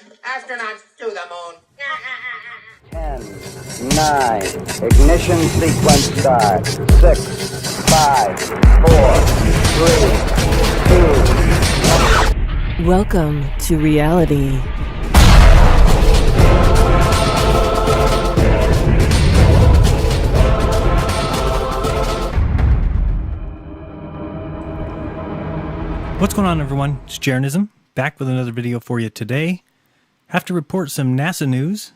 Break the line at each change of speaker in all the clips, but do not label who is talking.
Astronauts to the moon.
10, 9, ignition sequence start. 6, 5, 4, 3, 2.
Welcome to reality.
What's going on, everyone? It's Jeranism, back with another video for you today. Have to report some NASA news.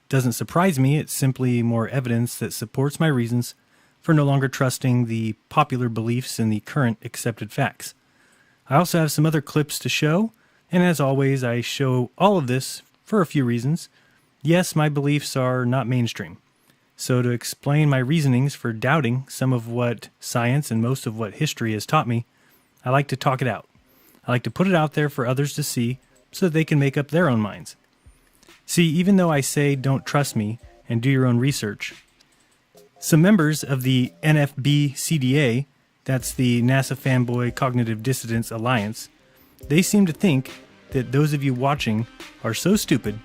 Doesn't surprise me, it's simply more evidence that supports my reasons for no longer trusting the popular beliefs and the current accepted facts. I also have some other clips to show, and as always, I show all of this for a few reasons. Yes, my beliefs are not mainstream. So to explain my reasonings for doubting some of what science and most of what history has taught me, I like to talk it out. I like to put it out there for others to see so that they can make up their own minds. See, even though I say don't trust me and do your own research, some members of the NFB-CDA, that's the NASA Fanboy Cognitive Dissidence Alliance, they seem to think that those of you watching are so stupid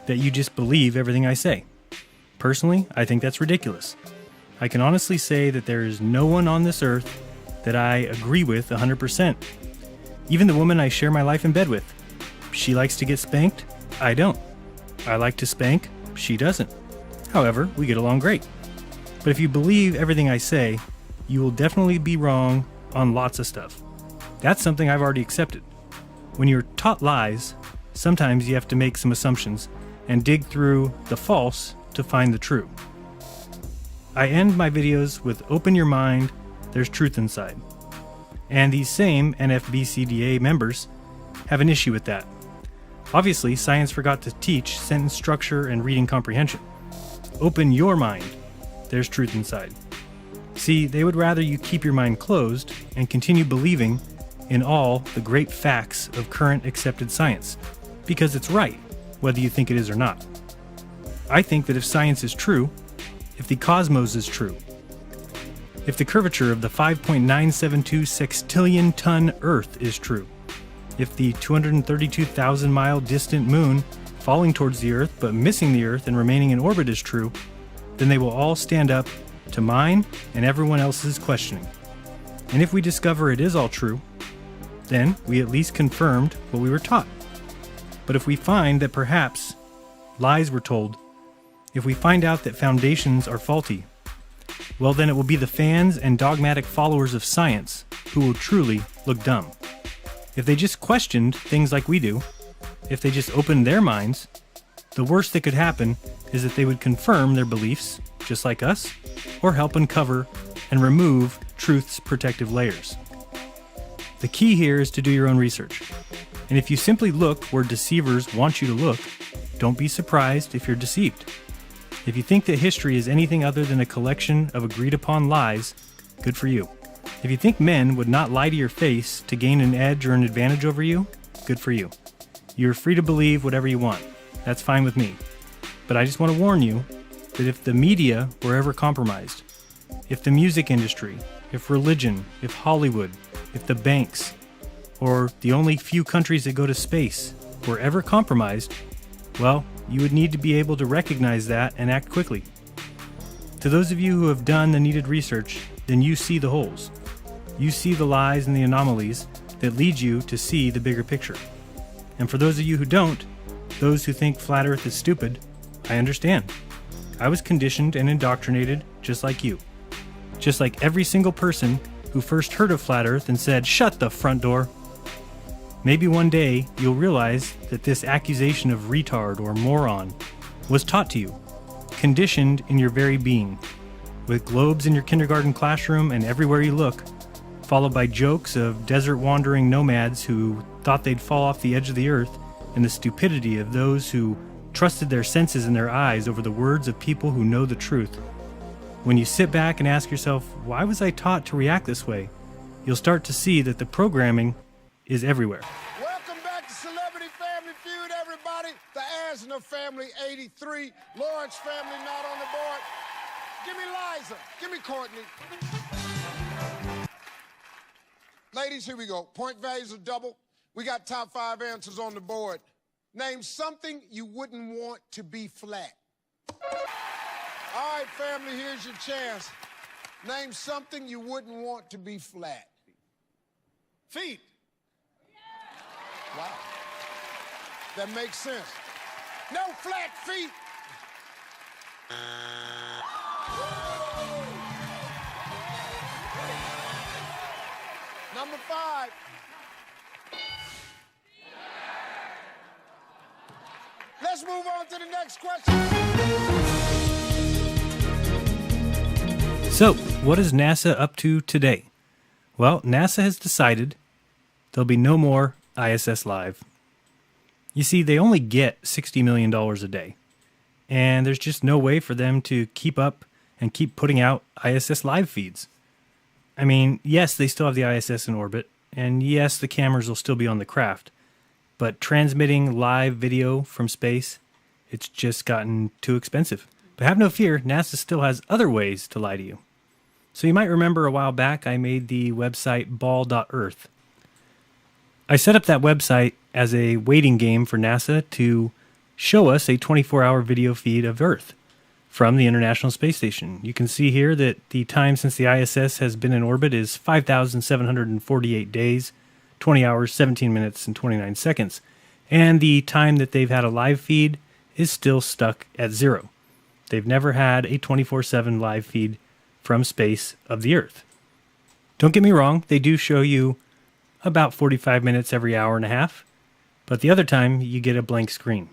that you just believe everything I say. Personally, I think that's ridiculous. I can honestly say that there is no one on this earth that I agree with 100%. Even the woman I share my life in bed with. She likes to get spanked, I don't. I like to spank, she doesn't. However, we get along great. But if you believe everything I say, you will definitely be wrong on lots of stuff. That's something I've already accepted. When you're taught lies, sometimes you have to make some assumptions and dig through the false to find the true. I end my videos with open your mind, there's truth inside. And these same NFB-CDA members have an issue with that. Obviously, science forgot to teach sentence structure and reading comprehension. Open your mind. There's truth inside. See, they would rather you keep your mind closed and continue believing in all the great facts of current accepted science, because it's right, whether you think it is or not. I think that if science is true, if the cosmos is true, if the curvature of the 5.972 sextillion ton Earth is true, if the 232,000 mile distant moon falling towards the Earth but missing the Earth and remaining in orbit is true, then they will all stand up to mine and everyone else's questioning. And if we discover it is all true, then we at least confirmed what we were taught. But if we find that perhaps lies were told, if we find out that foundations are faulty, well, then it will be the fans and dogmatic followers of science who will truly look dumb. If they just questioned things like we do, if they just opened their minds, the worst that could happen is that they would confirm their beliefs, just like us, or help uncover and remove truth's protective layers. The key here is to do your own research. And if you simply look where deceivers want you to look, don't be surprised if you're deceived. If you think that history is anything other than a collection of agreed-upon lies, good for you. If you think men would not lie to your face to gain an edge or an advantage over you, good for you. You're free to believe whatever you want. That's fine with me. But I just want to warn you that if the media were ever compromised, if the music industry, if religion, if Hollywood, if the banks, or the only few countries that go to space were ever compromised, well, you would need to be able to recognize that and act quickly. To those of you who have done the needed research, then you see the holes. You see the lies and the anomalies that lead you to see the bigger picture. And for those of you who don't, those who think flat Earth is stupid, I understand. I was conditioned and indoctrinated just like you. Just like every single person who first heard of flat Earth and said, "Shut the front door." Maybe one day you'll realize that this accusation of retard or moron was taught to you, conditioned in your very being, with globes in your kindergarten classroom and everywhere you look, followed by jokes of desert wandering nomads who thought they'd fall off the edge of the earth, and the stupidity of those who trusted their senses and their eyes over the words of people who know the truth. When you sit back and ask yourself, why was I taught to react this way? You'll start to see that the programming is everywhere.
Welcome back to Celebrity Family Feud, everybody. The Asner family, 83. Lawrence family not on the board. Give me Liza. Give me Courtney. Ladies, here we go. Point values are double. We got top 5 answers on the board. Name something you wouldn't want to be flat. All right, family, here's your chance. Name something you wouldn't want to be flat. Feet. Wow. That makes sense. No flat feet. Number 5. Let's move on to the next question.
So, what is NASA up to today? Well, NASA has decided there'll be no more ISS Live. You see, they only get $60 million a day, and there's just no way for them to keep up and keep putting out ISS Live feeds. I mean, yes, they still have the ISS in orbit, and yes, the cameras will still be on the craft, but transmitting live video from space, it's just gotten too expensive. But have no fear, NASA still has other ways to lie to you. So you might remember a while back I made the website ball.earth. I set up that website as a waiting game for NASA to show us a 24-hour video feed of Earth from the International Space Station. You can see here that the time since the ISS has been in orbit is 5,748 days, 20 hours, 17 minutes, and 29 seconds. And the time that they've had a live feed is still stuck at 0. They've never had a 24/7 live feed from space of the Earth. Don't get me wrong, they do show you about 45 minutes every hour and a half, but the other time you get a blank screen.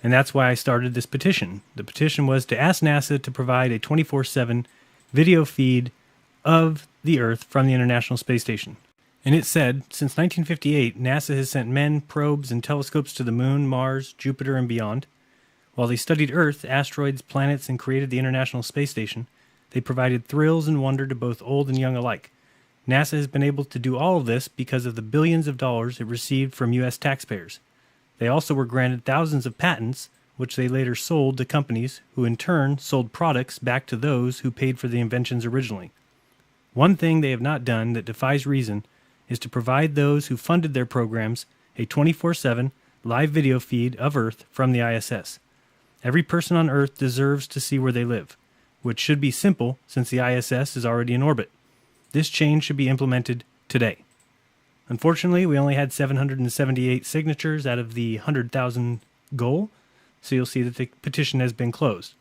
And that's why I started this petition. The petition was to ask NASA to provide a 24/7 video feed of the Earth from the International Space Station. And it said, since 1958, NASA has sent men, probes, and telescopes to the Moon, Mars, Jupiter, and beyond. While they studied Earth, asteroids, planets, and created the International Space Station, they provided thrills and wonder to both old and young alike. NASA has been able to do all of this because of the billions of dollars it received from U.S. taxpayers. They also were granted thousands of patents, which they later sold to companies who in turn sold products back to those who paid for the inventions originally. One thing they have not done that defies reason is to provide those who funded their programs a 24/7 live video feed of Earth from the ISS. Every person on Earth deserves to see where they live, which should be simple since the ISS is already in orbit. This change should be implemented today. Unfortunately, we only had 778 signatures out of the 100,000 goal, so you'll see that the petition has been closed.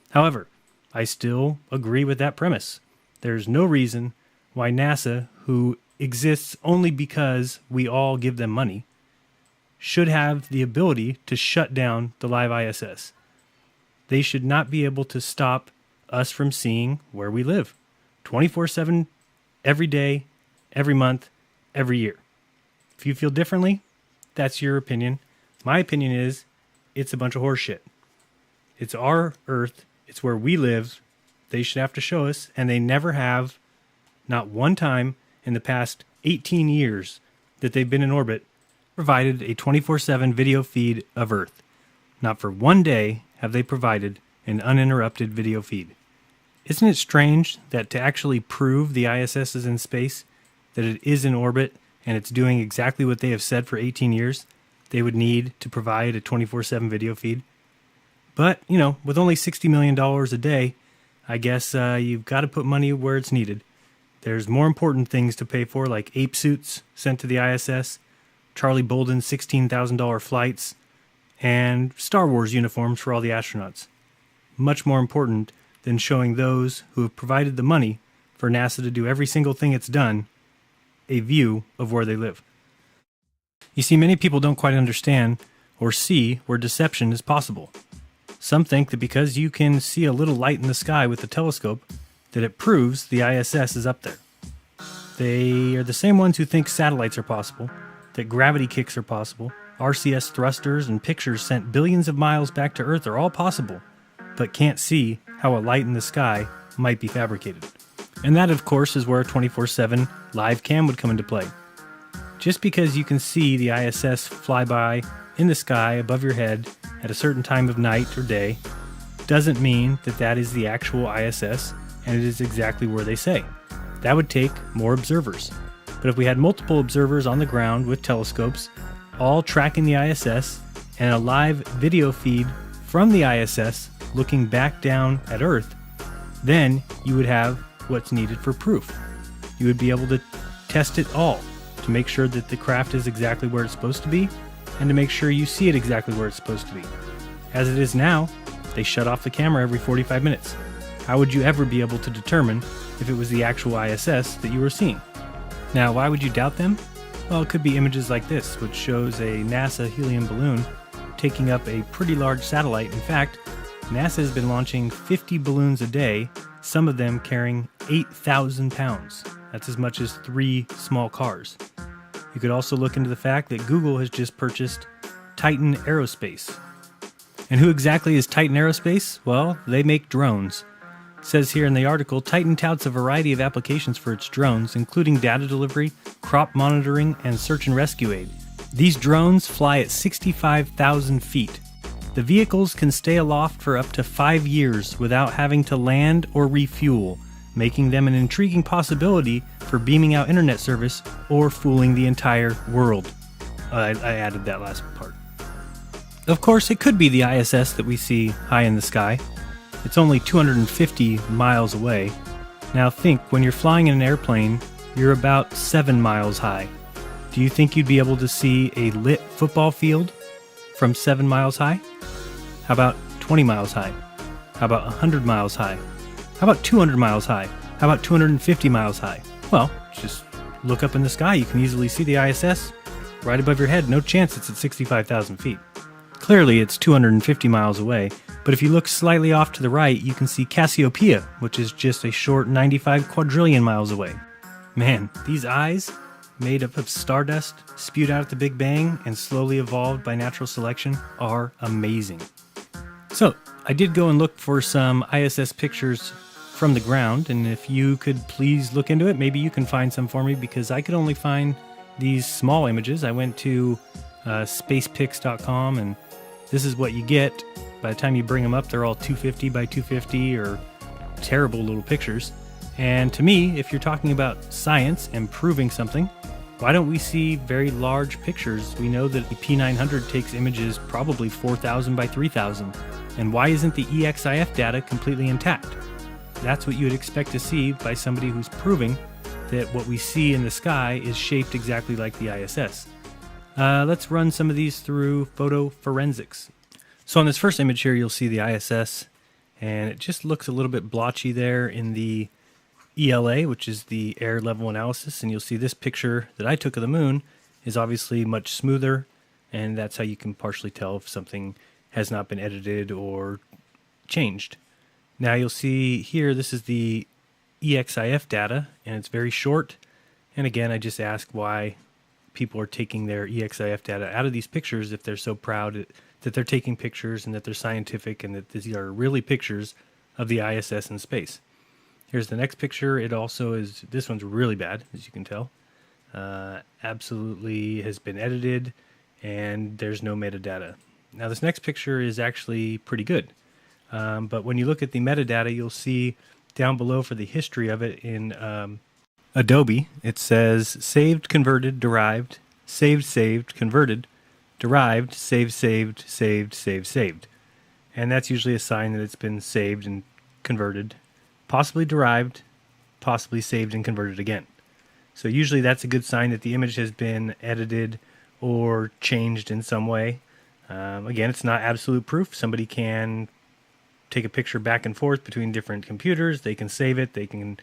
However, I still agree with that premise. There's no reason why NASA, who exists only because we all give them money, should have the ability to shut down the live ISS. They should not be able to stop us from seeing where we live 24/7, every day, every month, every year. If you feel differently, that's your opinion. My opinion is it's a bunch of horseshit. It's our Earth. It's where we live. They should have to show us, and they never have, not one time in the past 18 years that they've been in orbit, provided a 24/7 video feed of Earth. Not for one day have they provided an uninterrupted video feed. Isn't it strange that to actually prove the ISS is in space, that it is in orbit, and it's doing exactly what they have said for 18 years, they would need to provide a 24/7 video feed? But, with only $60 million a day, I guess you've got to put money where it's needed. There's more important things to pay for, like ape suits sent to the ISS, Charlie Bolden's $16,000 flights, and Star Wars uniforms for all the astronauts. Much more important than showing those who have provided the money for NASA to do every single thing it's done a view of where they live. You see, many people don't quite understand or see where deception is possible. Some think that because you can see a little light in the sky with the telescope, that it proves the ISS is up there. They are the same ones who think satellites are possible, that gravity kicks are possible, RCS thrusters and pictures sent billions of miles back to Earth are all possible, but can't see how a light in the sky might be fabricated. And that, of course, is where a 24/7 live cam would come into play. Just because you can see the ISS fly by in the sky above your head at a certain time of night or day doesn't mean that that is the actual ISS and it is exactly where they say. That would take more observers. But if we had multiple observers on the ground with telescopes, all tracking the ISS and a live video feed from the ISS looking back down at Earth, then you would have what's needed for proof. You would be able to test it all to make sure that the craft is exactly where it's supposed to be and to make sure you see it exactly where it's supposed to be. As it is now, they shut off the camera every 45 minutes. How would you ever be able to determine if it was the actual ISS that you were seeing? Now, why would you doubt them? Well, it could be images like this, which shows a NASA helium balloon taking up a pretty large satellite. In fact, NASA has been launching 50 balloons a day, some of them carrying 8,000 pounds. That's as much as 3 small cars. You could also look into the fact that Google has just purchased Titan Aerospace. And who exactly is Titan Aerospace? Well, they make drones. It says here in the article, Titan touts a variety of applications for its drones, including data delivery, crop monitoring, and search and rescue aid. These drones fly at 65,000 feet. The vehicles can stay aloft for up to 5 years without having to land or refuel, making them an intriguing possibility for beaming out internet service or fooling the entire world. I added that last part. Of course, it could be the ISS that we see high in the sky. It's only 250 miles away. Now think, when you're flying in an airplane, you're about 7 miles high. Do you think you'd be able to see a lit football field from 7 miles high? How about 20 miles high? How about 100 miles high? How about 200 miles high? How about 250 miles high? Well, just look up in the sky. You can easily see the ISS right above your head. No chance it's at 65,000 feet. Clearly, it's 250 miles away, but if you look slightly off to the right, you can see Cassiopeia, which is just a short 95 quadrillion miles away. Man, these eyes, made up of stardust, spewed out at the Big Bang, and slowly evolved by natural selection, are amazing. So, I did go and look for some ISS pictures from the ground, and if you could please look into it, maybe you can find some for me, because I could only find these small images. I went to spacepics.com, and this is what you get. By the time you bring them up, they're all 250 by 250 or terrible little pictures. And to me, if you're talking about science and proving something, why don't we see very large pictures? We know that the P900 takes images probably 4,000 by 3,000. And why isn't the EXIF data completely intact? That's what you would expect to see by somebody who's proving that what we see in the sky is shaped exactly like the ISS. Let's run some of these through photo forensics. So on this first image here, you'll see the ISS, and it just looks a little bit blotchy there in the ELA, which is the air level analysis, and you'll see this picture that I took of the moon is obviously much smoother, and that's how you can partially tell if something has not been edited or changed. Now you'll see here, this is the EXIF data, and it's very short, and again, I just ask why people are taking their EXIF data out of these pictures if they're so proud that they're taking pictures and that they're scientific and that these are really pictures of the ISS in space. Here's the next picture. It also is, this one's really bad, as you can tell. Absolutely has been edited, and there's no metadata. Now this next picture is actually pretty good. But when you look at the metadata, you'll see down below for the history of it in Adobe, it says saved, converted, derived, saved, converted, derived, saved. And that's usually a sign that it's been saved and converted, possibly derived, possibly saved and converted again. So usually that's a good sign that the image has been edited or changed in some way. Again, it's not absolute proof. Somebody can take a picture back and forth between different computers. They can save it. They can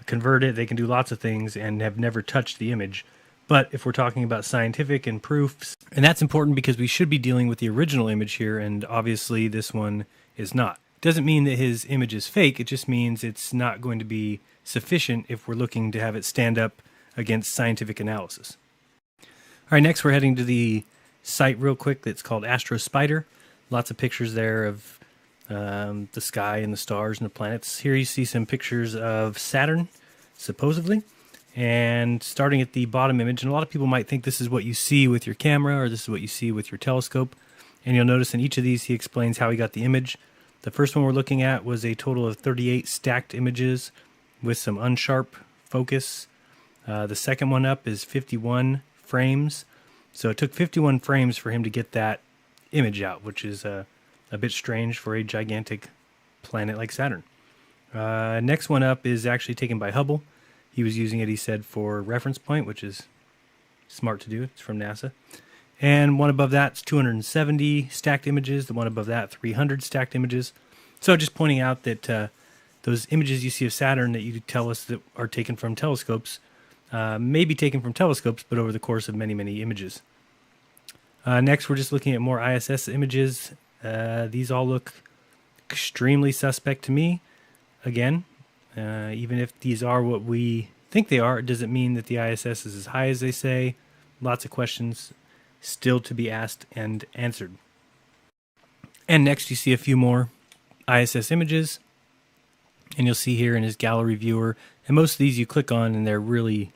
convert it. They can do lots of things and have never touched the image. But if we're talking about scientific and proofs, and that's important because we should be dealing with the original image here, and obviously this one is not. Doesn't mean that his image is fake. It just means it's not going to be sufficient if we're looking to have it stand up against scientific analysis. All right, next we're heading to the site real quick that's called Astro Spider. Lots of pictures there of the sky and the stars and the planets. Here you see some pictures of Saturn, supposedly. And starting at the bottom image, and a lot of people might think this is what you see with your camera or this is what you see with your telescope. And you'll notice in each of these he explains how he got the image. The first one we're looking at was a total of 38 stacked images with some unsharp focus. The second one up is 51 frames. So it took 51 frames for him to get that image out, which is a bit strange for a gigantic planet like Saturn. Next one up is actually taken by Hubble. He was using it, he said, for reference point, which is smart to do. It's from NASA. And one above that's 270 stacked images. The one above that, 300 stacked images. So just pointing out that those images you see of Saturn that you tell us that are taken from telescopes may be taken from telescopes, but over the course of many, many images. Next, we're just looking at more ISS images. These all look extremely suspect to me. Again, even if these are what we think they are, it doesn't mean that the ISS is as high as they say. Lots of questions still to be asked and answered. And next you see a few more ISS images, and you'll see here in his gallery viewer, and most of these you click on and they're really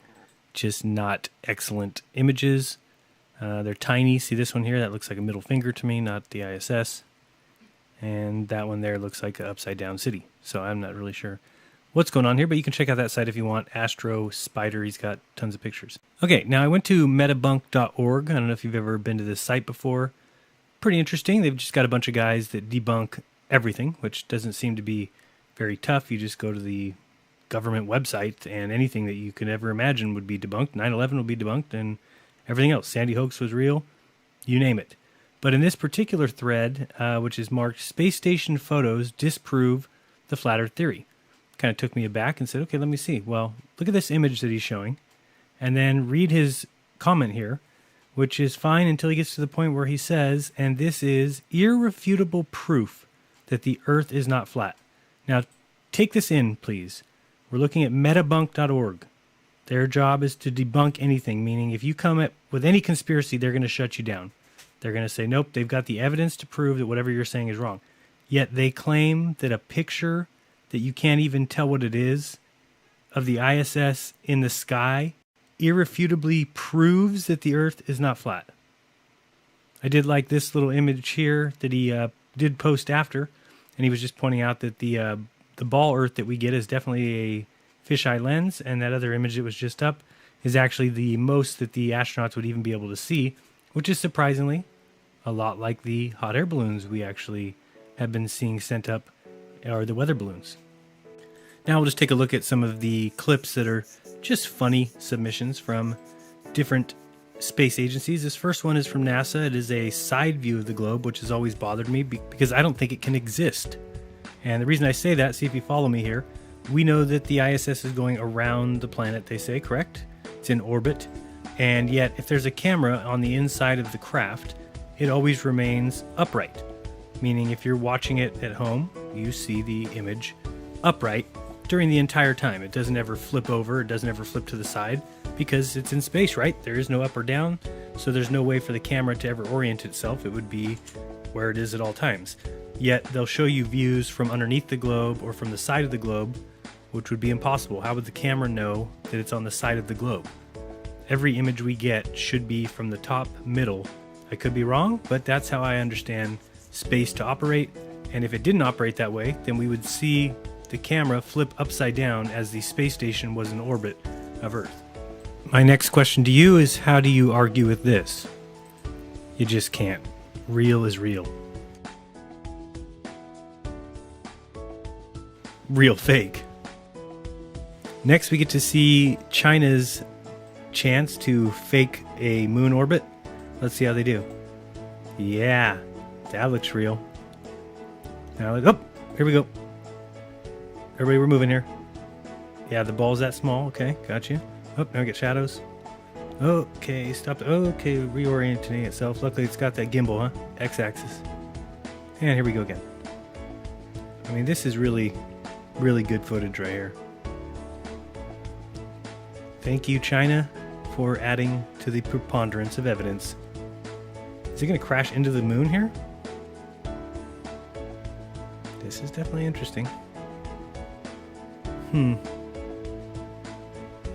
just not excellent images. They're tiny. See this one here? That looks like a middle finger to me, not the ISS. And that one there looks like an upside down city. So I'm not really sure what's going on here, but you can check out that site if you want. Astro Spider, he's got tons of pictures. Okay, now I went to metabunk.org. I don't know if you've ever been to this site before. Pretty interesting. They've just got a bunch of guys that debunk everything, which doesn't seem to be very tough. You just go to the government website and anything that you could ever imagine would be debunked. 9/11 will be debunked and everything else. Sandy hoax was real. You name it. But in this particular thread, which is marked Space Station Photos Disprove the Flat Earth Theory, kind of took me aback and said, okay, let me see. Well, look at this image that he's showing, and then read his comment here, which is fine until he gets to the point where he says, and this is irrefutable proof that the Earth is not flat. Now, take this in, please. We're looking at metabunk.org. Their job is to debunk anything, meaning if you come up with any conspiracy, they're going to shut you down. They're going to say, nope, they've got the evidence to prove that whatever you're saying is wrong. Yet they claim that a picture that you can't even tell what it is of the ISS in the sky irrefutably proves that the Earth is not flat. I did like this little image here that he did post after, and he was just pointing out that the ball Earth that we get is definitely a fisheye lens, and that other image that was just up is actually the most that the astronauts would even be able to see, which is surprisingly a lot like the hot air balloons we actually have been seeing sent up, or the weather balloons. Now we'll just take a look at some of the clips that are just funny submissions from different space agencies. This first one is from NASA. It is a side view of the globe, which has always bothered me because I don't think it can exist. And the reason I say that, see if you follow me here, we know that the ISS is going around the planet, they say, correct? It's in orbit. And yet, if there's a camera on the inside of the craft, it always remains upright. Meaning if you're watching it at home, you see the image upright during the entire time. It doesn't ever flip over, it doesn't ever flip to the side, because it's in space, right? There is no up or down, so there's no way for the camera to ever orient itself. It would be where it is at all times. Yet they'll show you views from underneath the globe or from the side of the globe, which would be impossible. How would the camera know that it's on the side of the globe? Every image we get should be from the top middle. I could be wrong, but that's how I understand space to operate. And if it didn't operate that way, then we would see the camera flip upside down as the space station was in orbit of Earth. My next question to you is, how do you argue with this? You just can't. Real is real. Real fake. Next, we get to see China's chance to fake a moon orbit. Let's see how they do. Yeah, that looks real. Now, oh, here we go. Everybody, we're moving here. Yeah, the ball's that small. Okay, got you. Oh, now we get shadows. Okay, stop. Okay, reorienting itself. Luckily, it's got that gimbal, huh? X-axis. And here we go again. I mean, this is really, really good footage right here. Thank you, China, for adding to the preponderance of evidence. Is it going to crash into the moon here? This is definitely interesting.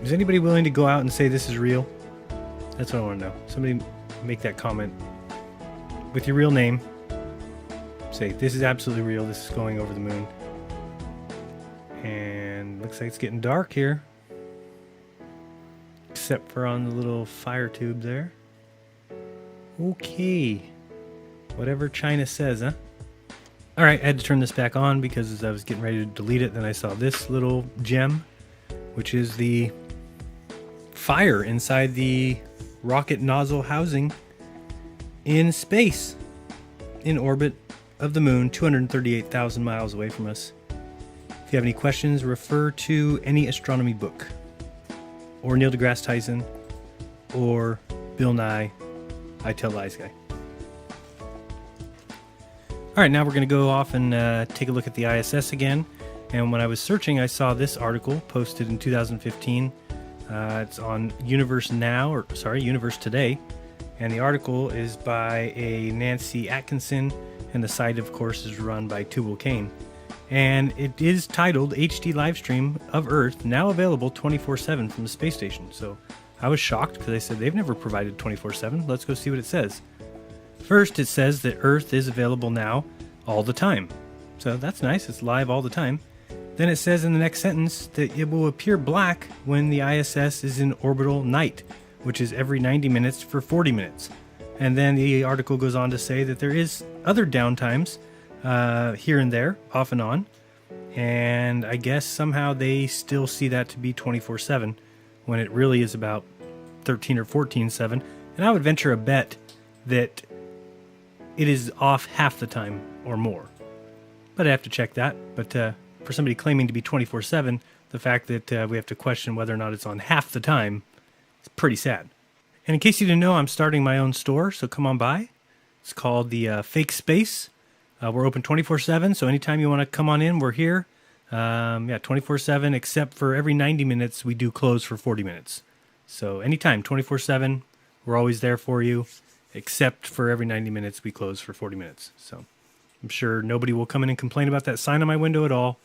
Is anybody willing to go out and say this is real? That's what I want to know. Somebody make that comment with your real name. Say, this is absolutely real. This is going over the moon. And looks like it's getting dark here. Except for on the little fire tube there. Okay. Whatever China says, huh? All right, I had to turn this back on because as I was getting ready to delete it, then I saw this little gem, which is the fire inside the rocket nozzle housing in space, in orbit of the moon, 238,000 miles away from us. If you have any questions, refer to any astronomy book, or Neil deGrasse Tyson, or Bill Nye, I Tell Lies guy. All right, now we're going to go off and take a look at the ISS again. And when I was searching, I saw this article posted in 2015. It's on Universe Today. And the article is by a Nancy Atkinson, and the site, of course, is run by Tubal Cain. And it is titled HD Livestream of Earth, now available 24/7 from the space station. So I was shocked because they said they've never provided 24/7. Let's go see what it says. First, it says that Earth is available now all the time. So that's nice. It's live all the time. Then it says in the next sentence that it will appear black when the ISS is in orbital night, which is every 90 minutes for 40 minutes. And then the article goes on to say that there is other downtimes here and there, off and on. And I guess somehow they still see that to be 24/7 when it really is about 13 or 14/7. And I would venture a bet that it is off half the time or more. But I have to check that. But for somebody claiming to be 24/7, the fact that we have to question whether or not it's on half the time is pretty sad. And in case you didn't know, I'm starting my own store, so come on by. It's called the Fake Space. We're open 24/7, so anytime you want to come on in, we're here. 24/7, except for every 90 minutes, we do close for 40 minutes. So anytime, 24/7, we're always there for you. Except for every 90 minutes, we close for 40 minutes. So I'm sure nobody will come in and complain about that sign on my window at all.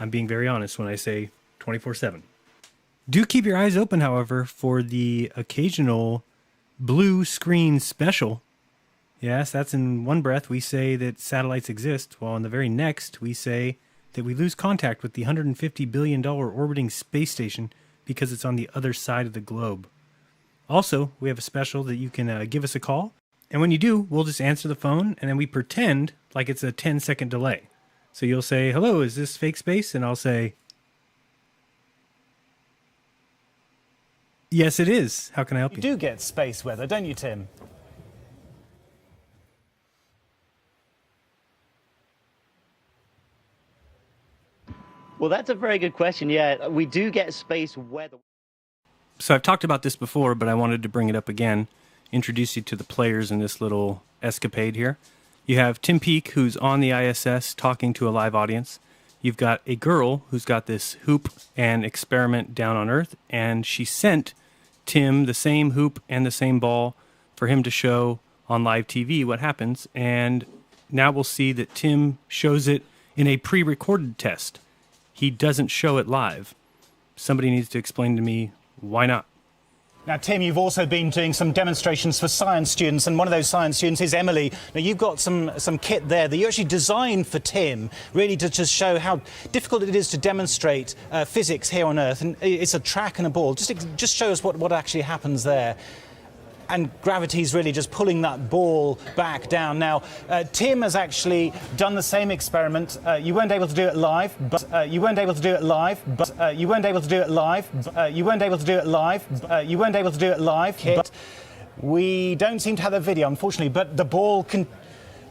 I'm being very honest when I say 24/7. Do keep your eyes open, however, for the occasional blue screen special. Yes, that's in one breath we say that satellites exist, while in the very next we say that we lose contact with the $150 billion orbiting space station because it's on the other side of the globe. Also, we have a special that you can give us a call. And when you do, we'll just answer the phone, and then we pretend like it's a 10-second delay. So you'll say, "Hello, is this Fake Space?" And I'll say, "Yes, it is. How can I help you?"
You do get space weather, don't you, Tim?
Well, that's a very good question. Yeah, we do get space weather.
So I've talked about this before, but I wanted to bring it up again, introduce you to the players in this little escapade here. You have Tim Peake, who's on the ISS talking to a live audience. You've got a girl who's got this hoop and experiment down on Earth, and she sent Tim the same hoop and the same ball for him to show on live TV what happens. And now we'll see that Tim shows it in a pre-recorded test. He doesn't show it live. Somebody needs to explain to me why not.
Now, Tim, you've also been doing some demonstrations for science students, and one of those science students is Emily. Now, you've got some kit there that you actually designed for Tim, really to just show how difficult it is to demonstrate physics here on Earth. And it's a track and a ball. Just show us what actually happens there. And gravity's really just pulling that ball back down. Now, Tim has actually done the same experiment. You weren't able to do it live, but you weren't able to do it live, but you weren't able to do it live, but you weren't able to do it live, you weren't able to do it live. But we don't seem to have the video, unfortunately. But the ball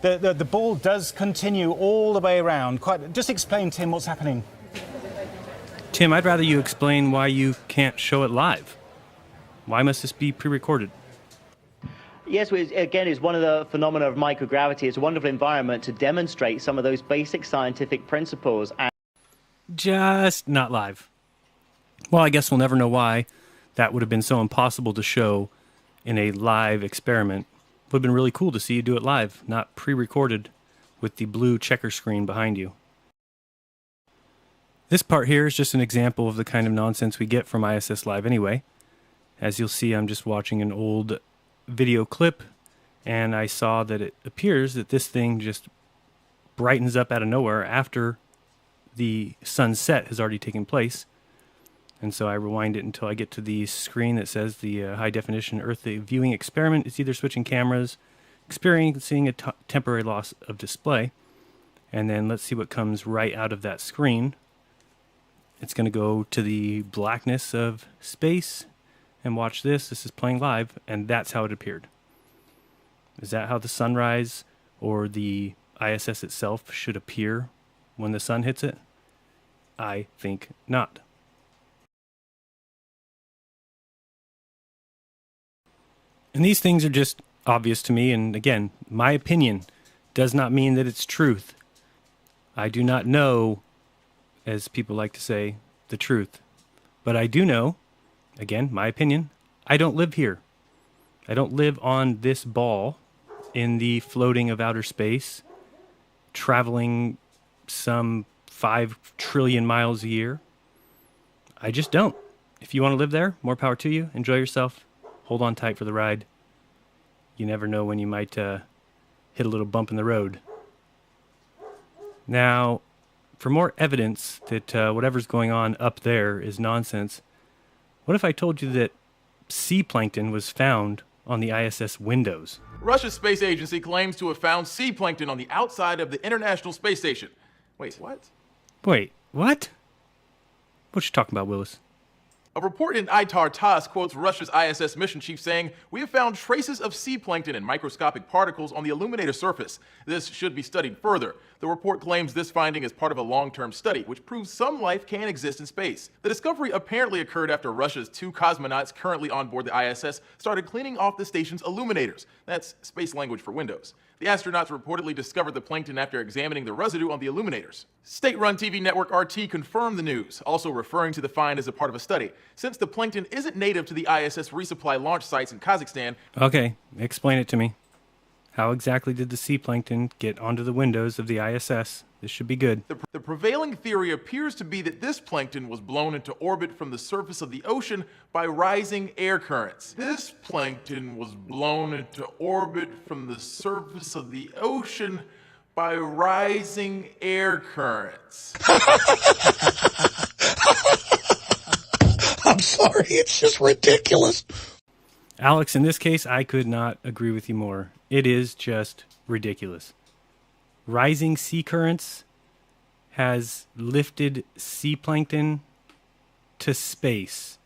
the ball does continue all the way around. Just explain, Tim, what's happening.
Tim, I'd rather you explain why you can't show it live. Why must this be pre-recorded?
Yes, again, it's one of the phenomena of microgravity. It's a wonderful environment to demonstrate some of those basic scientific principles. And
just not live. Well, I guess we'll never know why that would have been so impossible to show in a live experiment. It would have been really cool to see you do it live, not pre-recorded with the blue checker screen behind you. This part here is just an example of the kind of nonsense we get from ISS Live anyway. As you'll see, I'm just watching an old video clip, and I saw that it appears that this thing just brightens up out of nowhere after the sunset has already taken place. And so I rewind it until I get to the screen that says the high definition Earth viewing experiment. It's either switching cameras, experiencing a temporary loss of display. And then let's see what comes right out of that screen. It's going to go to the blackness of space. And watch this. This is playing live. And that's how it appeared. Is that how the sunrise or the ISS itself should appear when the sun hits it? I think not. And these things are just obvious to me. And again, my opinion does not mean that it's truth. I do not know, as people like to say, the truth. But I do know, again, my opinion, I don't live here. I don't live on this ball in the floating of outer space, traveling some 5 trillion miles a year. I just don't. If you want to live there, more power to you. Enjoy yourself. Hold on tight for the ride. You never know when you might hit a little bump in the road. Now, for more evidence that whatever's going on up there is nonsense, what if I told you that sea plankton was found on the ISS windows?
Russia's space agency claims to have found sea plankton on the outside of the International Space Station. Wait, what?
Wait, what? What you talking about, Willis?
A report in ITAR-TASS quotes Russia's ISS mission chief saying, "We have found traces of sea plankton and microscopic particles on the illuminator surface. This should be studied further." The report claims this finding is part of a long-term study, which proves some life can exist in space. The discovery apparently occurred after Russia's 2 cosmonauts currently on board the ISS started cleaning off the station's illuminators. That's space language for windows. The astronauts reportedly discovered the plankton after examining the residue on the illuminators. State-run TV network RT confirmed the news, also referring to the find as a part of a study. Since the plankton isn't native to the ISS resupply launch sites in Kazakhstan...
Okay, explain it to me. How exactly did the sea plankton get onto the windows of the ISS? This should be good.
The prevailing theory appears to be that this plankton was blown into orbit from the surface of the ocean by rising air currents. This plankton was blown into orbit from the surface of the ocean by rising air currents.
I'm sorry, it's just ridiculous.
Alex, in this case, I could not agree with you more. It is just ridiculous. Rising sea currents has lifted sea plankton to space,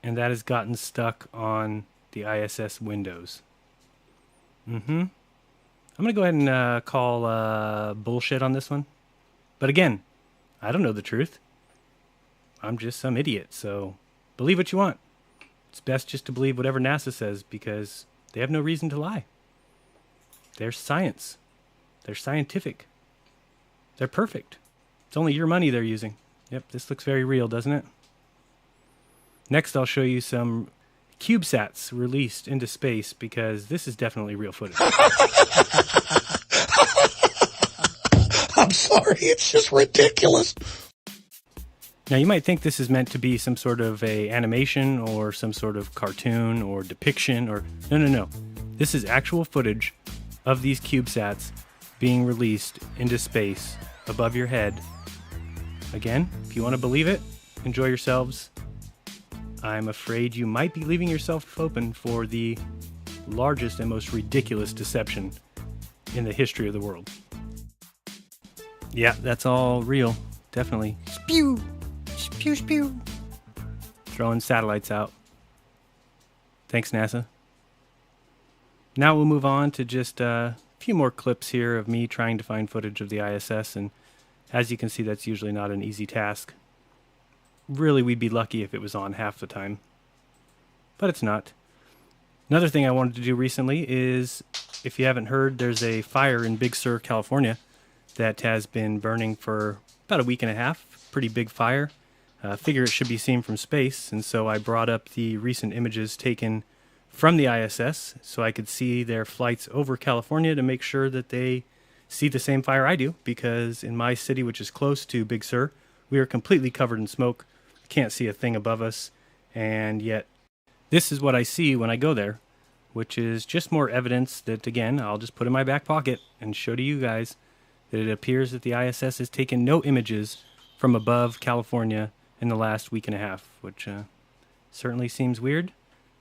and that has gotten stuck on the ISS windows. I'm going to go ahead and call bullshit on this one. But again, I don't know the truth. I'm just some idiot, so believe what you want. It's best just to believe whatever NASA says because they have no reason to lie. They're science. They're scientific. They're perfect. It's only your money they're using. Yep, this looks very real, doesn't it? Next, I'll show you some CubeSats released into space because this is definitely real footage.
I'm sorry, it's just ridiculous.
Now, you might think this is meant to be some sort of a animation or some sort of cartoon or depiction or... No. This is actual footage of these CubeSats being released into space above your head. Again, if you want to believe it, enjoy yourselves. I'm afraid you might be leaving yourself open for the largest and most ridiculous deception in the history of the world. Yeah, that's all real. Definitely. Spew! Spew, spew. Throwing satellites out. Thanks, NASA. Now we'll move on to just a few more clips here of me trying to find footage of the ISS, and as you can see, that's usually not an easy task. Really, we'd be lucky if it was on half the time. But it's not. Another thing I wanted to do recently is, if you haven't heard, there's a fire in Big Sur, California that has been burning for about a week and a half. Pretty big fire. Figure it should be seen from space, and so I brought up the recent images taken from the ISS so I could see their flights over California to make sure that they see the same fire I do, because in my city, which is close to Big Sur, we are completely covered in smoke. Can't see a thing above us, and yet this is what I see when I go there, which is just more evidence that, again, I'll just put in my back pocket and show to you guys that it appears that the ISS has taken no images from above California in the last week and a half, which certainly seems weird.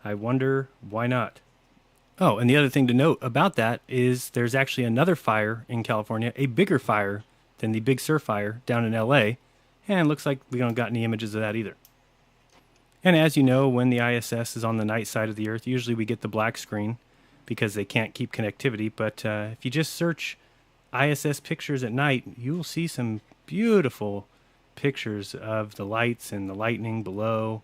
I wonder why not. Oh, and the other thing to note about that is there's actually another fire in California, a bigger fire than the Big Sur fire down in LA, and it looks like we don't got any images of that either. And as you know, when the ISS is on the night side of the Earth, usually we get the black screen because they can't keep connectivity. But if you just search ISS pictures at night, you will see some beautiful pictures of the lights and the lightning below.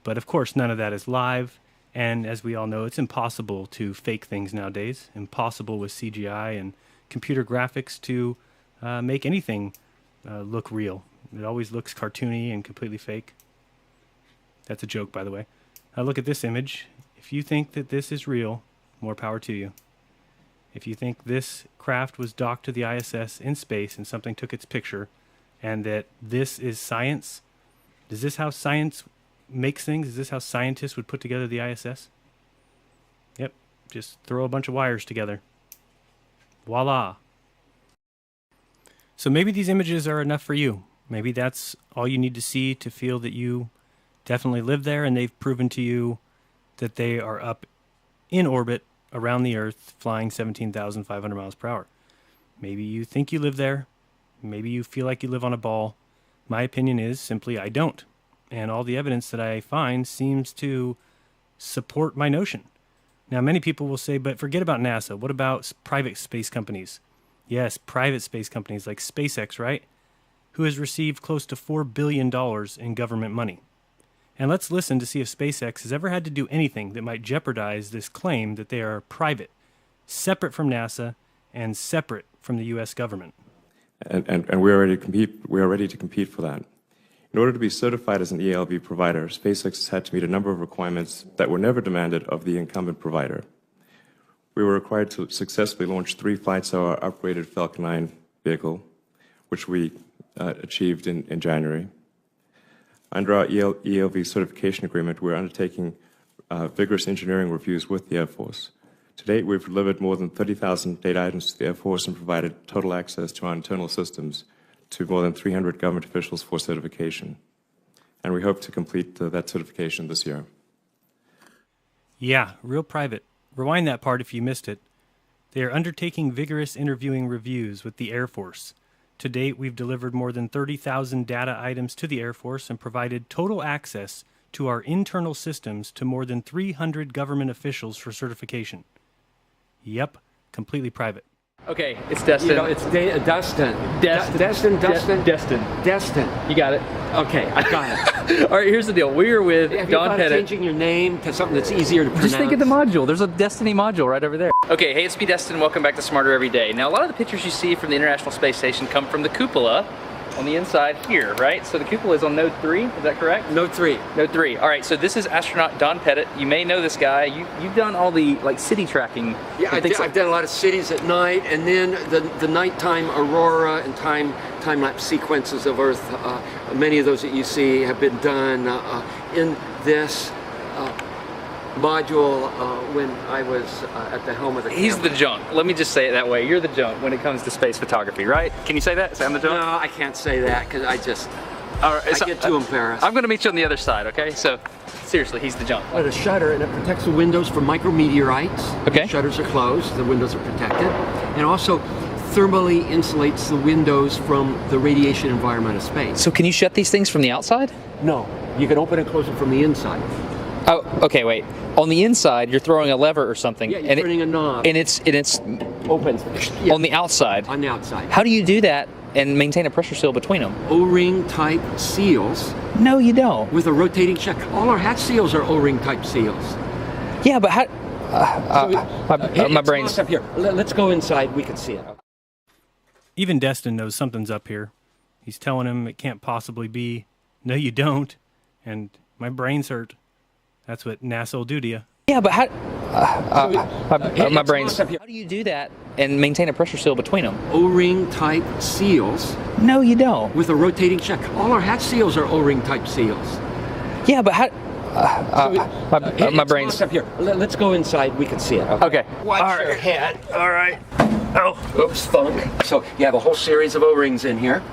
But of course, none of that is live. And as we all know, it's impossible to fake things nowadays. Impossible with CGI and computer graphics to make anything look real. It always looks cartoony and completely fake. That's a joke, by the way. Look at this image. If you think that this is real, more power to you. If you think this craft was docked to the ISS in space and something took its picture, and that this is science, is this how science makes things? Is this how scientists would put together the ISS? Yep, just throw a bunch of wires together. Voila. So maybe these images are enough for you. Maybe that's all you need to see to feel that you definitely live there, and they've proven to you that they are up in orbit around the Earth, flying 17,500 miles per hour. Maybe you think you live there. Maybe you feel like you live on a ball. My opinion is simply I don't. And all the evidence that I find seems to support my notion. Now, many people will say, but forget about NASA. What about private space companies? Yes, private space companies like SpaceX, right? Who has received close to $4 billion in government money. And let's listen to see if SpaceX has ever had to do anything that might jeopardize this claim that they are private, separate from NASA, and separate from the U.S. government.
And we are ready to compete. We are ready to compete for that. In order to be certified as an ELV provider, SpaceX has had to meet a number of requirements that were never demanded of the incumbent provider. We were required to successfully launch 3 flights of our upgraded Falcon 9 vehicle, which we achieved in January. Under our ELV certification agreement, we're undertaking vigorous engineering reviews with the Air Force. To date, we've delivered more than 30,000 data items to the Air Force and provided total access to our internal systems to more than 300 government officials for certification. And we hope to complete that certification this year.
Yeah, real private. Rewind that part if you missed it. They are undertaking vigorous interviewing reviews with the Air Force. To date, we've delivered more than 30,000 data items to the Air Force and provided total access to our internal systems to more than 300 government officials for certification. Yep, completely private.
Okay, it's Destin.
You know, it's Destin.
Destin. You got it.
Okay, I got it.
All right, here's the deal. We are with
Have you
Don
thought of
Pettit.
changing your name to something that's easier to pronounce?
Just think of the module. There's a Destiny module right over there. Okay, hey, it's me, Destin. Welcome back to Smarter Every Day. Now, a lot of the pictures you see from the International Space Station come from the cupola on the inside here, right? So the cupola is on node 3, is that correct?
Node 3.
Node 3. All right, so this is astronaut Don Pettit. You may know this guy. You've done all the city tracking.
Yeah, I've done a lot of cities at night, and then the nighttime aurora and time-lapse sequences of Earth. Many of those that you see have been done in this module when I was at the helm of the camera.
He's the junk. Let me just say it that way. You're the junk when it comes to space photography, right? Can you say that? Say I'm the junk?
No, I can't say that because
All right,
I get too embarrassed.
I'm going to meet you on the other side, okay? So, seriously, he's the junk.
With a shutter, and it protects the windows from micrometeorites.
Okay.
The shutters are closed, the windows are protected. And also thermally insulates the windows from the radiation environment of space.
So can you shut these things from the outside?
No, you can open and close them from the inside.
Oh, okay, wait. On the inside, you're throwing a lever or something.
Yeah, you're turning a knob.
And it's
Opens. Yeah.
on the outside.
On the outside.
How do you do that and maintain a pressure seal between them?
O-ring type seals
No, you don't.
with a rotating check. All our hatch seals are O-ring type seals.
Yeah, but how... my
It's
brain's...
lost up here. Let's go inside. We can see it.
Even Destin knows something's up here. He's telling him it can't possibly be. No, you don't. And my brain's hurt. That's what NASA will do to you.
Yeah, but how... my
It's
brain's...
lost up here.
How do you do that and maintain a pressure seal between them?
O-ring type seals
No, you don't.
with a rotating check. All our hatch seals are O-ring type seals.
Yeah, but how... my
It's
brain's...
lost up here. Let's go inside. We can see it.
Okay.
Watch your head. All right. Oh, oops, funk. So you have a whole series of O-rings in here.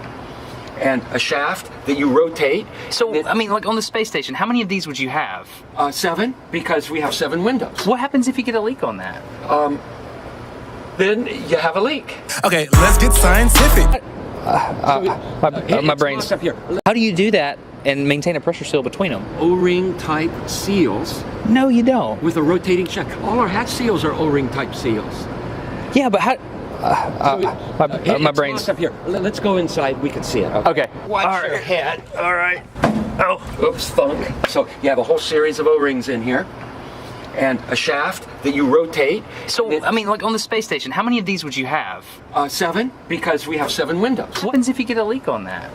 and a shaft that you rotate.
So, I mean, like on the space station, how many of these would you have?
7, because we have 7 windows.
What happens if you get a leak on that?
Then you have a leak.
Okay, let's get scientific.
My brain's
up here.
How do you do that and maintain a pressure seal between them?
O-ring type seals
No, you don't.
with a rotating shaft. All our hatch seals are O-ring type seals.
Yeah, but how? My
It's
brain's
locked up here. Let's go inside. We can see it.
okay.
Watch your head. All right. Oh, oops, thunk. So you have a whole series of O-rings in here, and a shaft that you rotate.
So, I mean, like on the space station, how many of these would you have?
7, because we have 7 windows.
What happens if you get a leak on that?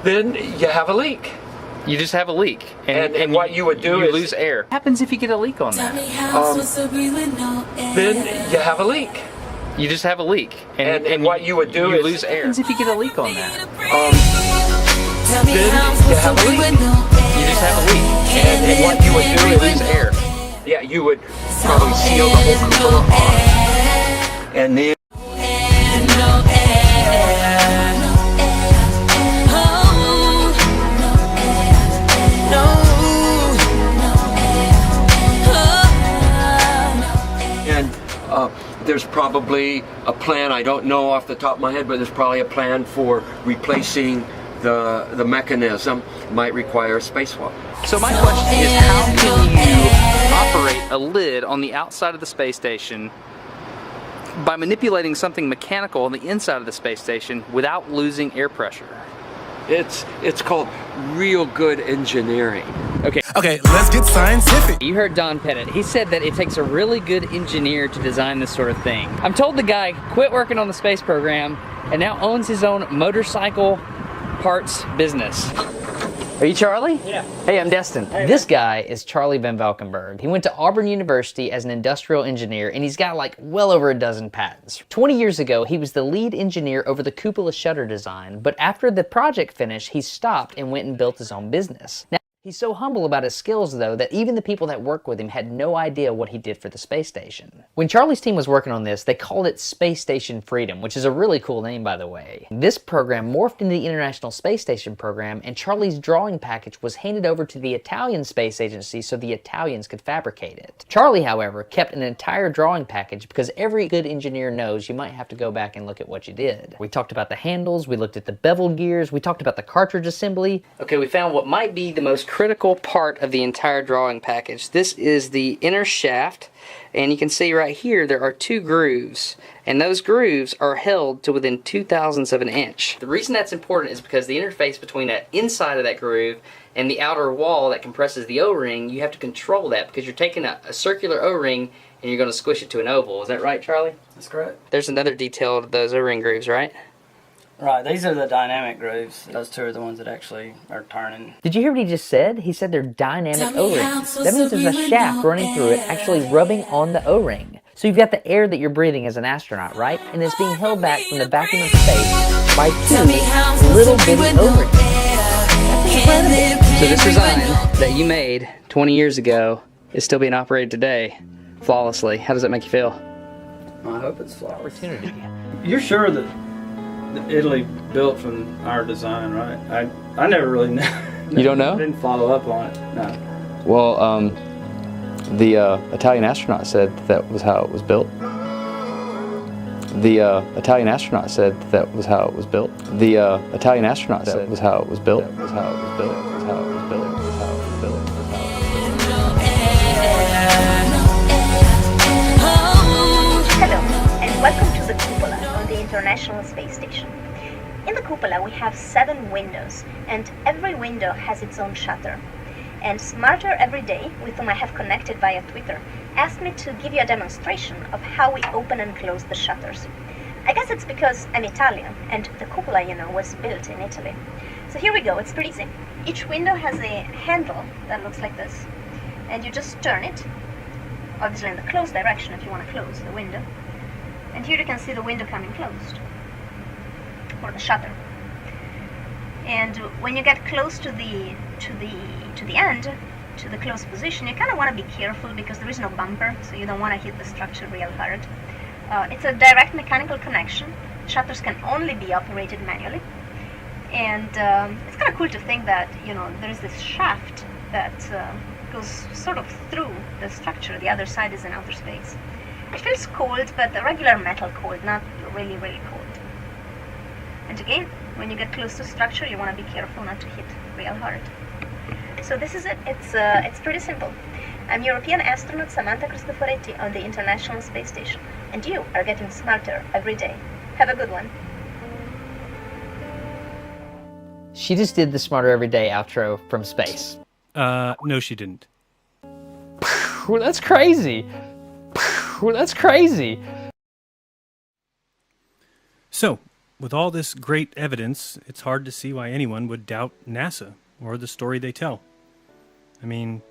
Then you have a leak.
You just have a leak,
And what you would do
you
is
lose air. What happens if you get a leak on that?
Then you have a leak.
You just have a leak,
And what you would do
you
is
lose air. What happens if you get a leak on that?
Then you have a leak.
You just have a leak,
And what you would do
you
is
lose air.
Yeah, you would probably seal the whole cupola off, and then. There's probably a plan, I don't know off the top of my head, but there's probably a plan for replacing the mechanism. Might require a spacewalk.
So my question is, how can you operate a lid on the outside of the space station by manipulating something mechanical on the inside of the space station without losing air pressure?
It's called real good engineering.
Okay, let's get scientific.
You heard Don Pettit. He said that it takes a really good engineer to design this sort of thing. I'm told the guy quit working on the space program and now owns his own motorcycle parts business. Are you Charlie?
Yeah.
Hey, I'm Destin.
Hey,
this guy is Charlie Van Valkenburg. He went to Auburn University as an industrial engineer, and he's got like well over a dozen patents. 20 years ago, he was the lead engineer over the cupola shutter design, but after the project finished, he stopped and went and built his own business. Now, he's so humble about his skills, though, that even the people that work with him had no idea what he did for the space station. When Charlie's team was working on this, they called it Space Station Freedom, which is a really cool name, by the way. This program morphed into the International Space Station program, and Charlie's drawing package was handed over to the Italian Space Agency so the Italians could fabricate it. Charlie, however, kept an entire drawing package because every good engineer knows you might have to go back and look at what you did. We talked about the handles, we looked at the bevel gears, we talked about the cartridge assembly. Okay, we found what might be the most critical part of the entire drawing package. This is the inner shaft, and you can see right here there are 2 grooves, and those grooves are held to within 0.02 of an inch. The reason that's important is because the interface between the inside of that groove and the outer wall that compresses the O-ring, you have to control that because you're taking a circular O-ring and you're going to squish it to an oval. Is that right, Charlie?
That's correct.
There's another detail to those O-ring grooves, right?
Right, these are the dynamic grooves. Those 2 are the ones that actually are turning.
Did you hear what he just said? He said they're dynamic O-rings. That means there's a shaft running through it, actually rubbing on the O-ring. So you've got the air that you're breathing as an astronaut, right? And it's being held back from the vacuum of space by 2 little bitty O-rings. That's incredible. So this design that you made 20 years ago is still being operated today flawlessly. How does that make you feel?
I hope it's flawless.
Opportunity.
You're sure that Italy built from our design, right? I never really knew.
You don't know?
I didn't follow up on it, no.
Well, the Italian astronaut said that was how it was built. The Italian astronaut said that was how it was built. The Italian astronaut said was how it was built. Was how it was built. Was how it was built. Was how it was built. Was how it was built.
Hello, and welcome to the cupola on the International Space Station. In the cupola we have 7 windows, and every window has its own shutter. And Smarter Every Day, with whom I have connected via Twitter, asked me to give you a demonstration of how we open and close the shutters. I guess it's because I'm Italian, and the cupola, you know, was built in Italy. So here we go, it's pretty easy. Each window has a handle that looks like this, and you just turn it, obviously in the closed direction if you want to close the window. And here you can see the window coming closed, or the shutter. And when you get close to the end, to the closed position, you kind of want to be careful because there is no bumper, so you don't want to hit the structure real hard. It's a direct mechanical connection. Shutters can only be operated manually. And it's kind of cool to think that, there is this shaft that goes sort of through the structure. The other side is in outer space. It feels cold, but a regular metal cold, not really, really cold. And again, when you get close to structure, you want to be careful not to hit real hard. So this is it. It's pretty simple. I'm European astronaut Samantha Cristoforetti on the International Space Station, and you are getting smarter every day. Have a good one.
She just did the Smarter Every Day outro from space.
No, she didn't.
That's crazy. That's crazy.
So, with all this great evidence, it's hard to see why anyone would doubt NASA or the story they tell. I mean,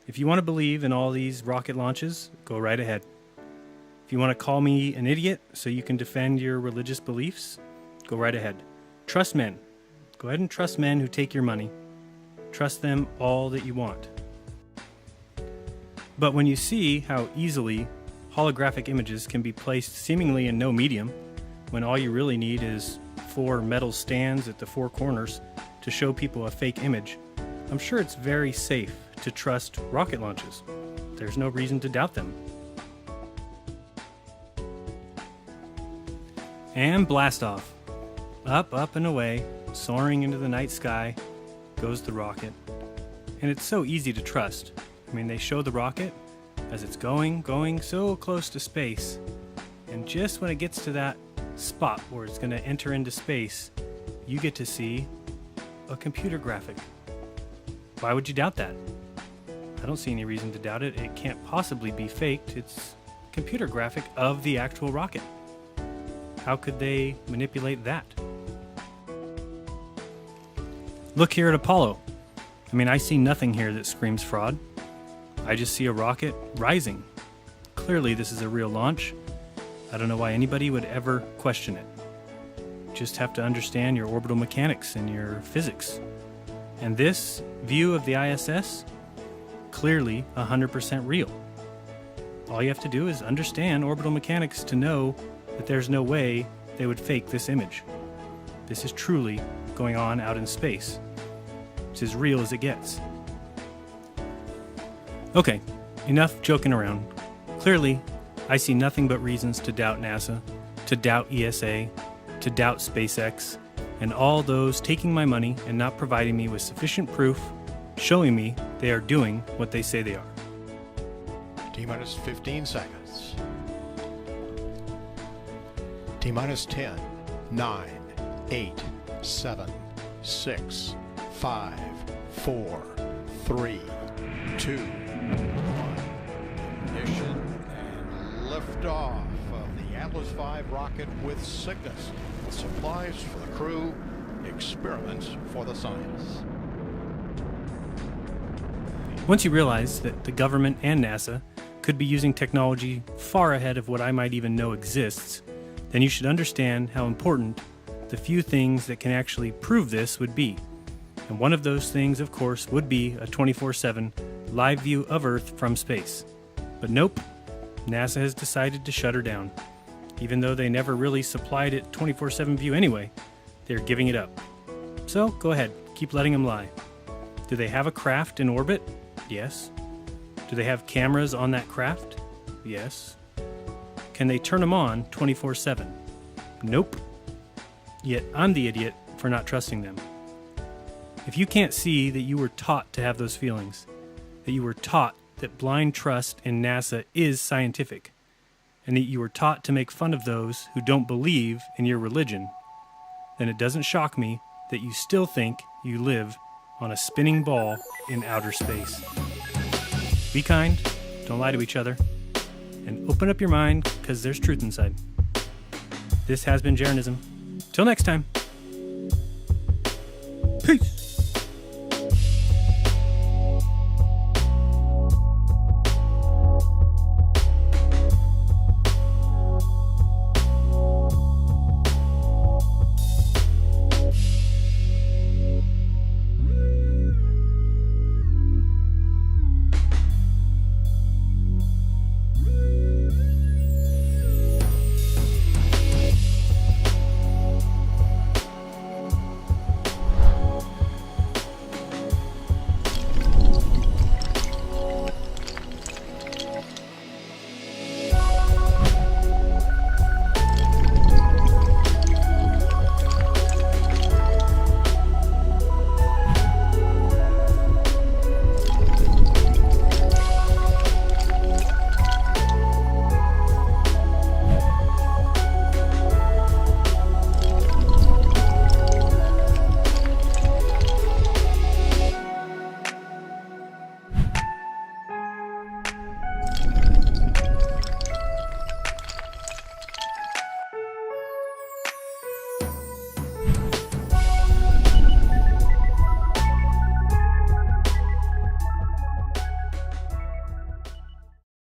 if you want to believe in all these rocket launches, go right ahead. If you want to call me an idiot so you can defend your religious beliefs, go right ahead. Trust men. Go ahead and trust men who take your money. Trust them all that you want. But when you see how easily holographic images can be placed seemingly in no medium, when all you really need is 4 metal stands at the 4 corners to show people a fake image, I'm sure it's very safe to trust rocket launches. There's no reason to doubt them. And blast off. Up, up and away, soaring into the night sky, goes the rocket. And it's so easy to trust. I mean, they show the rocket as it's going so close to space. And just when it gets to that spot where it's going to enter into space, you get to see a computer graphic. Why would you doubt that? I don't see any reason to doubt it. It can't possibly be faked. It's a computer graphic of the actual rocket. How could they manipulate that? Look here at Apollo. I mean, I see nothing here that screams fraud. I just see a rocket rising. Clearly, this is a real launch. I don't know why anybody would ever question it. Just have to understand your orbital mechanics and your physics. And this view of the ISS, clearly 100% real. All you have to do is understand orbital mechanics to know that there's no way they would fake this image. This is truly going on out in space. It's as real as it gets. Okay, enough joking around. Clearly, I see nothing but reasons to doubt NASA, to doubt ESA, to doubt SpaceX, and all those taking my money and not providing me with sufficient proof, showing me they are doing what they say they are.
T-minus 15 seconds. T-minus 10, 9, 8, 7, 6, 5, 4, 3, 2, 1. Ignition and liftoff of the Atlas V rocket with Cygnus. Supplies for the crew, experiments for the science.
Once you realize that the government and NASA could be using technology far ahead of what I might even know exists, then you should understand how important the few things that can actually prove this would be. And one of those things, of course, would be a 24/7 live view of Earth from space. But nope, NASA has decided to shut her down. Even though they never really supplied it 24/7 view anyway, they're giving it up. So go ahead, keep letting them lie. Do they have a craft in orbit? Yes. Do they have cameras on that craft? Yes. Can they turn them on 24/7? Nope. Yet I'm the idiot for not trusting them. If you can't see that you were taught to have those feelings, that you were taught that blind trust in NASA is scientific, and that you were taught to make fun of those who don't believe in your religion, then it doesn't shock me that you still think you live on a spinning ball in outer space. Be kind, don't lie to each other, and open up your mind, because there's truth inside. This has been Jeranism. Till next time. Peace.